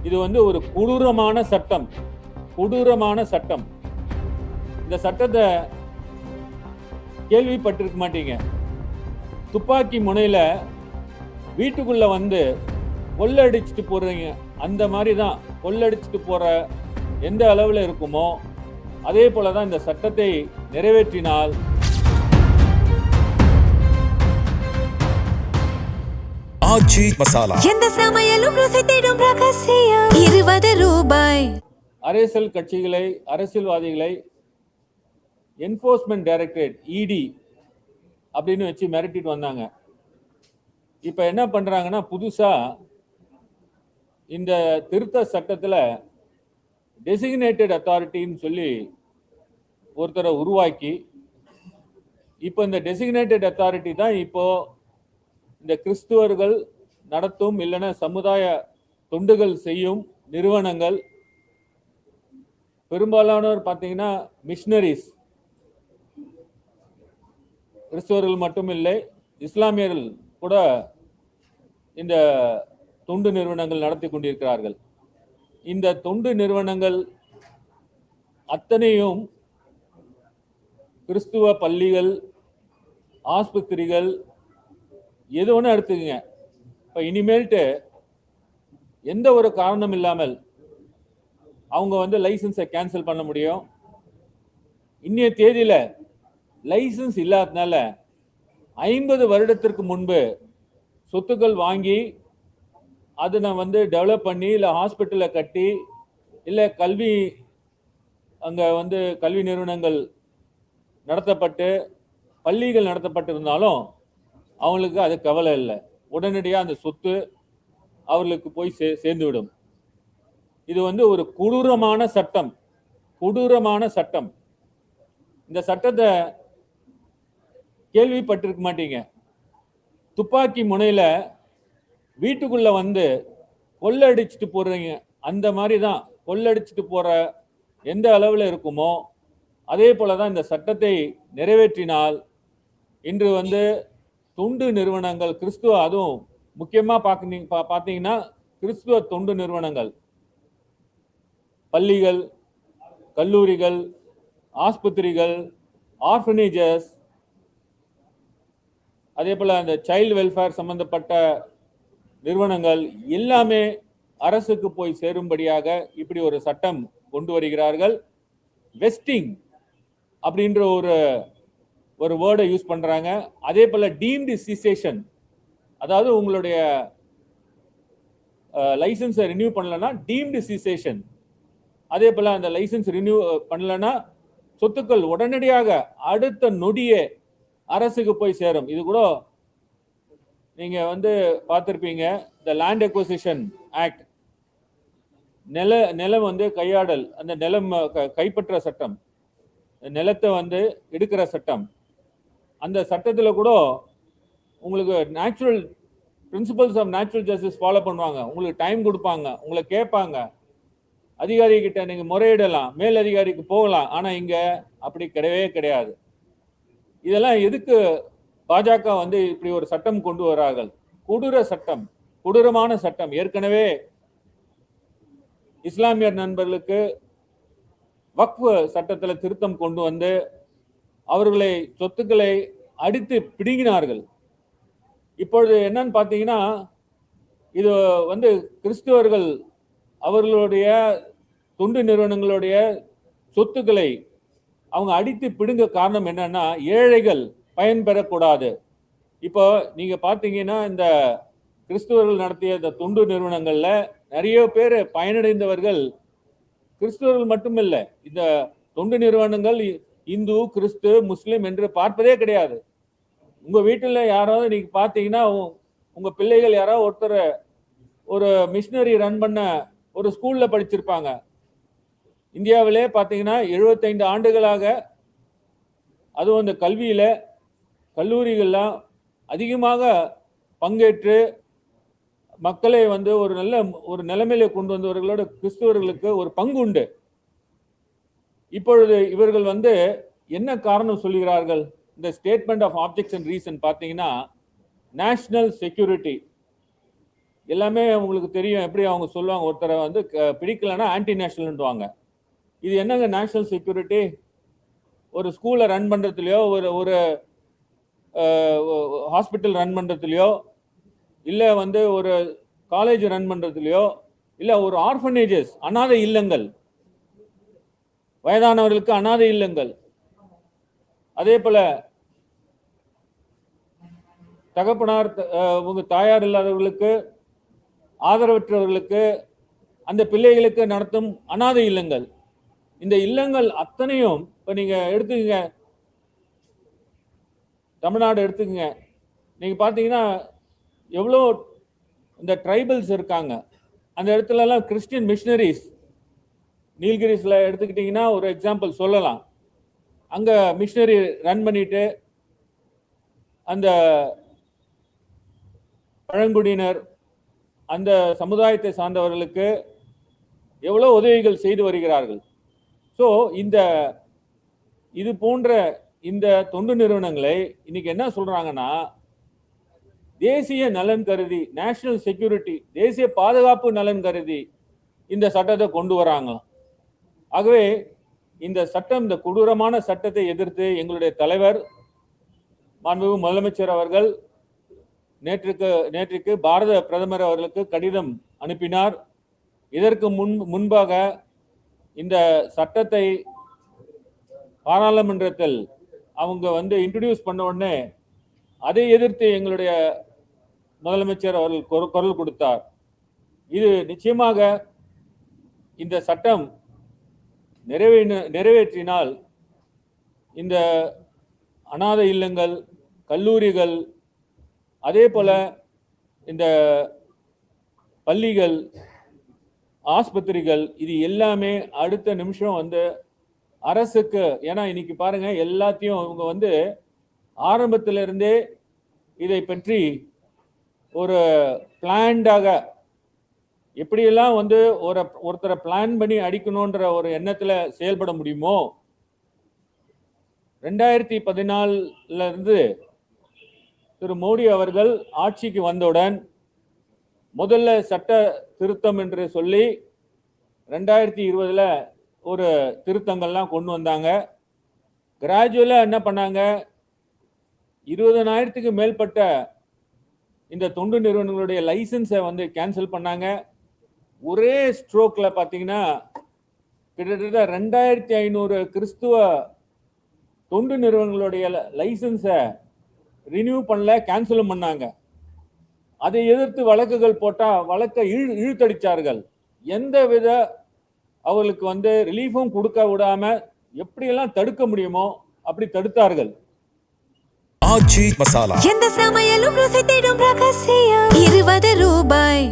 இது ஒரு கொடூரமான சட்டம். இந்த சட்டத்தை கேள்விப்பட்டிருக்க மாட்டீங்க. துப்பாக்கி முனையில வீட்டுக்குள்ள கொள்ளடிச்சிட்டு போறீங்க. அந்த மாதிரி தான் கொள்ளடிச்சிட்டு போற எந்த அளவுல இருக்குமோ அதே போலதான் இந்த சட்டத்தை நிறைவேற்றினால் ஆச்சி மசாலா எந்த சமையலும் ருசி தேடும் ரகசியம் 20 ரூபாய். அரசியல் கட்சிகளை, அரசியல்வாதிகளை என்போர்ஸ்மெண்ட் டைரக்டரேட் இடி அப்படின்னு வச்சு மிரட்டிட்டு வந்தாங்க. இப்ப என்ன பண்றாங்கன்னா, புதுசா இந்த திருத்த சட்டத்துல டெசிக்னேட்டட் அத்தாரிட்டின்னு சொல்லி ஒருத்தரை உருவாக்கி, இப்போ இந்த டெசிக்னேட்டட் அத்தாரிட்டி தான் இப்போ இந்த கிறிஸ்துவர்கள் நடத்தும் இல்லைன்னா சமுதாய தொண்டுகள் செய்யும் நிறுவனங்கள், பெரும்பாலானவர் பார்த்தீங்கன்னா மிஷனரிஸ், கிறிஸ்துவர்கள் மட்டும் இல்லை, இஸ்லாமியர்கள் கூட இந்த தொண்டு நிறுவனங்கள் நடத்தி கொண்டிருக்கிறார்கள். இந்த தொண்டு நிறுவனங்கள் அத்தனையும் கிறிஸ்துவ பள்ளிகள், ஆஸ்பத்திரிகள், எது ஒன்று எடுத்துக்கங்க. இப்போ இனிமேல்ட்டு எந்த ஒரு காரணம் இல்லாமல் அவங்க லைசன்ஸை கேன்சல் பண்ண முடியும். இன்னைய தேதியில லைசன்ஸ் இல்லாததுனால 50 வருடத்திற்கு முன்பு சொத்துக்கள் வாங்கி அதை டெவலப் பண்ணி இல்லை ஹாஸ்பிட்டலில் கட்டி இல்லை கல்வி அங்கே கல்வி நிறுவனங்கள் நடத்தப்பட்டு பள்ளிகள் நடத்தப்பட்டிருந்தாலும் அவங்களுக்கு அது கவலை இல்லை. உடனடியாக அந்த சொத்து அவர்களுக்கு போய் சேர்ந்துவிடும். இது ஒரு கொடூரமான சட்டம். இந்த சட்டத்தை கேள்விப்பட்டிருக்க மாட்டீங்க. துப்பாக்கி முனையில வீட்டுக்குள்ள கொள்ளடிச்சிட்டு போறீங்க. அந்த மாதிரி தான் கொள்ளடிச்சிட்டு போற எந்த அளவுல இருக்குமோ அதே போலதான் இந்த சட்டத்தை நிறைவேற்றினால் இன்று தொண்டு நிறுவனங்கள், கிறிஸ்துவ, அதுவும் முக்கியமா பார்த்தீங்கன்னா கிறிஸ்துவ தொண்டு நிறுவனங்கள், பள்ளிகள், கல்லூரிகள், ஆஸ்பத்திரிகள், ஆர்ஃபனேஜஸ், அதே போல அந்த சைல்டு வெல்ஃபேர் சம்பந்தப்பட்ட நிறுவனங்கள் எல்லாமே அரசுக்கு போய் சேரும்படியாக இப்படி ஒரு சட்டம் கொண்டு வருகிறார்கள். வெஸ்டிங் அப்படின்ற ஒரு வேர்டை யூஸ் பண்றாங்க. அதே போல டீம்டு சிசேஷன், அதாவது உங்களுடைய லைசன்ஸை ரினியூ பண்ணலன்னா டீம்டு சிசேஷன், அதே போல அந்த லைசன்ஸ் ரினியூ பண்ணலன்னா சொத்துக்கள் உடனடியாக அடுத்த நொடியே அரசுக்கு போய் சேரும். இது கூட நீங்க பார்த்திருப்பீங்க, த லேண்ட் அக்விசிஷன் ஆக்ட், நிலம் கையாடல், அந்த நிலம் கைப்பற்ற சட்டம், நிலத்தை எடுக்கிற சட்டம், அந்த சட்டத்தில் கூட உங்களுக்கு natural principles of natural justice follow பண்ணுவாங்க. உங்களுக்கு டைம் கொடுப்பாங்க, உங்களை கேட்பாங்க, அதிகாரி கிட்ட நீங்க முறையிடலாம், மேல் அதிகாரிக்கு போகலாம். ஆனா இங்க அப்படி கிடையவே கிடையாது. இதெல்லாம் எதுக்கு பாஜக இப்படி ஒரு சட்டம் கொண்டு வரார்கள்? கொடூரமான சட்டம். ஏற்கனவே இஸ்லாமியர் நண்பர்களுக்கு வக்ஃப் சட்டத்தில் திருத்தம் கொண்டு அவர்களை சொத்துக்களை அடித்து பிடுங்கினார்கள். இப்பொழுது என்னன்னு பார்த்தீங்கன்னா, இது கிறிஸ்துவர்கள் அவர்களுடைய தொண்டு நிறுவனங்களுடைய சொத்துக்களை அவங்க அடித்து பிடுங்க காரணம் என்னன்னா, ஏழைகள் பயன்பெறக்கூடாது. இப்போ நீங்க பார்த்தீங்கன்னா, இந்த கிறிஸ்துவர்கள் நடத்திய இந்த தொண்டு நிறுவனங்கள்ல நிறைய பேர் பயனடைந்தவர்கள் கிறிஸ்துவர்கள் மட்டுமில்ல. இந்த தொண்டு நிறுவனங்கள் இந்து, கிறிஸ்து, முஸ்லிம் என்று பார்ப்பதே கிடையாது. உங்க வீட்டுல யாராவது நீங்க பார்த்தீங்கன்னா, உங்க பிள்ளைகள் யாராவது ஒருத்தர் ஒரு மிஷினரி ரன் பண்ண ஒரு ஸ்கூல்ல படிச்சிருப்பாங்க. இந்தியாவிலே பார்த்தீங்கன்னா 75 ஆண்டுகளாக அதுவும் அந்த கல்வியில கல்லூரிகள்லாம் அதிகமாக பங்கேற்று மக்களை ஒரு நல்ல ஒரு நிலைமையில கொண்டு வந்தவர்களோட கிறிஸ்துவர்களுக்கு ஒரு பங்கு உண்டு. இப்பொழுது இவர்கள் என்ன காரணம் சொல்லுகிறார்கள்? இந்த statement of objects and reason பார்த்தீங்கன்னா, நேஷனல் செக்யூரிட்டி, எல்லாமே உங்களுக்கு தெரியும். எப்படி அவங்க சொல்லுவாங்க, ஒருத்தரை வந்து பிடிக்கலன்னா ஆன்டி நேஷனல்ன்றுவாங்க. இது என்னங்க நேஷனல் செக்யூரிட்டி? ஒரு ஸ்கூலை ரன் பண்றதுலயோ, ஒரு ஒரு ஹாஸ்பிட்டல் ரன் பண்றதுலயோ, இல்ல வந்து ஒரு காலேஜ் ரன் பண்றதுலயோ, இல்ல ஒரு ஆர்ஃபனேஜஸ், அனாதை இல்லங்கள், வயதானவர்களுக்கு அனாதை இல்லங்கள், அதே போல தகப்பனார் உங்க தாயார் இல்லாதவர்களுக்கு, ஆதரவற்றவர்களுக்கு, அந்த பிள்ளைகளுக்கு நடத்தும் அனாதை இல்லங்கள், இந்த இல்லங்கள் அத்தனையும் இப்ப நீங்க எடுத்துக்கங்க, தமிழ்நாடு எடுத்துக்கங்க, நீங்க பாத்தீங்கன்னா எவ்வளோ இந்த ட்ரைபல்ஸ் இருக்காங்க. அந்த இடத்துல எல்லாம் கிறிஸ்டியன் மிஷனரிஸ், நீல்கிரிஸ்ல எடுத்துக்கிட்டீங்கன்னா ஒரு எக்ஸாம்பிள் சொல்லலாம். அங்க மிஷனரி ரன் பண்ணிட்டு அந்த பழங்குடியினர், அந்த சமுதாயத்தை சார்ந்தவர்களுக்கு எவ்வளோ உதவிகள் செய்து வருகிறார்கள். ஸோ இது போன்ற இந்த தொண்டு நிறுவனங்களை இன்னைக்கு என்ன சொல்றாங்கன்னா, தேசிய நலன் கருதி, நேஷனல் செக்யூரிட்டி, தேசிய பாதுகாப்பு நலன் கருதி இந்த சட்டத்தை கொண்டு வராங்களாம். ஆகவே இந்த சட்டம், இந்த கொடூரமான சட்டத்தை எதிர்த்து எங்களுடைய தலைவர் மாண்புமிகு முதலமைச்சர் அவர்கள் நேற்றுக்கு பாரத பிரதமர் அவர்களுக்கு கடிதம் அனுப்பினார். இதற்கு முன்பாக இந்த சட்டத்தை பாராளுமன்றத்தில் அவங்க வந்து இன்ட்ரோடியூஸ் பண்ண உடனே அதை எதிர்த்து எங்களுடைய முதலமைச்சர் அவர்கள் குரல் கொடுத்தார். இது நிச்சயமாக இந்த சட்டம் நிறைவேற்றினால் இந்த அனாதை இல்லங்கள், கல்லூரிகள், அதே போல இந்த பள்ளிகள், ஆஸ்பத்திரிகள், இது எல்லாமே அடுத்த நிமிஷம் வந்து அரசுக்கு, ஏன்னா இன்னைக்கு பாருங்க எல்லாத்தையும் இவங்க வந்து ஆரம்பத்திலிருந்தே இதை பற்றி ஒரு பிளான்டாக, எப்படியெல்லாம் வந்து ஒருத்தரை பிளான் பண்ணி அடிக்கணுன்ற ஒரு எண்ணத்துல செயல்பட முடியுமோ, 2014 இருந்து திரு மோடி அவர்கள் ஆட்சிக்கு வந்தவுடன் முதல்ல சட்ட திருத்தம் என்று சொல்லி 2020 ஒரு திருத்தங்கள்லாம் கொண்டு வந்தாங்க. கிராஜுவலா என்ன பண்ணாங்க, 20,000க்கு மேற்பட்ட இந்த தொண்டு நிறுவனங்களுடைய லைசன்ஸை வந்து கேன்சல் பண்ணாங்க. ஒரே ஸ்ட்ரோக்ல பாத்தீங்கன்னா கிட்டத்தட்ட 2,500 கிறிஸ்துவ தொண்டு நிறுவனங்களுடைய லைசன்ஸை ரினியூ பண்ணல, கேன்சலும் பண்ணாங்க. அதை எதிர்த்து வழக்குகள் போட்டா வழக்கை இழுத்தடிச்சார்கள். எந்தவித அவர்களுக்கு வந்து ரிலீஃபும் கொடுக்க விடாம எப்படியெல்லாம் தடுக்க முடியுமோ அப்படி தடுத்தார்கள். ஆச்சி மசாலா. எந்த சமையலும் ருசி தேடும் ரகசியம் 20 ரூபாய்.